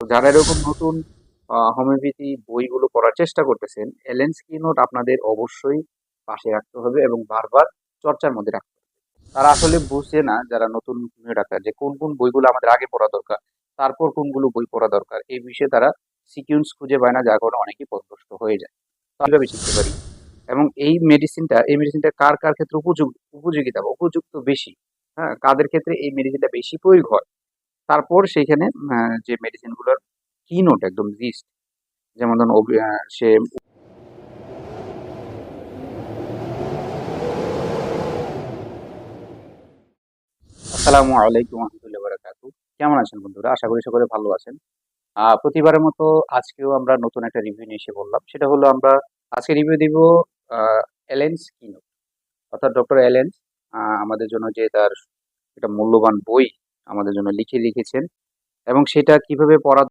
তো যারা এরকম নতুন হোমিওপ্যাথি বইগুলো পড়ার চেষ্টা করতেছেন, এলেন স্কিনট আপনাদের অবশ্যই পাশে রাখতে হবে এবং বারবার চর্চার মধ্যে রাখতে হবে। তারা আসলে বুঝে না, যারা নতুন হোমিও ডাক্তার, যে কোন কোন বইগুলো আমাদের আগে পড়া দরকার, তারপর কোনগুলো বই পড়া দরকার। এই বিষয়ে তারা সিকিউন্স খুঁজে পায় না, যার কারণে অনেকেই পথভ্রষ্ট হয়ে যায়। তো কিভাবে শিখতে পারি? এবং এই মেডিসিনটা কার কার ক্ষেত্রে উপযোগিতা বা উপযুক্ত বেশি, হ্যাঁ, কাদের ক্ষেত্রে এই মেডিসিনটা বেশি প্রয়োগ হয়। তারপর সেইখানে যে মেডিসিনগুলোর কি নোট একদম লিস্ট, যেমন ধরুন সে আসসালামু আলাইকুম রহমতুল্লাহ বারাকাতু। কেমন আছেন বন্ধুরা? আশা করি সকলে ভালো আছেন। প্রতিবারের মতো আজকেও আমরা নতুন একটা রিভিউ নিয়ে এসে বললাম। সেটা হলো, আমরা আজকে রিভিউ দিব এলেন্স কিনো, অর্থাৎ ডক্টর এলেন্স আমাদের জন্য যে তার একটা মূল্যবান বই আমাদের জন্য লিখেছেন, এবং সেটা কিভাবে পড়া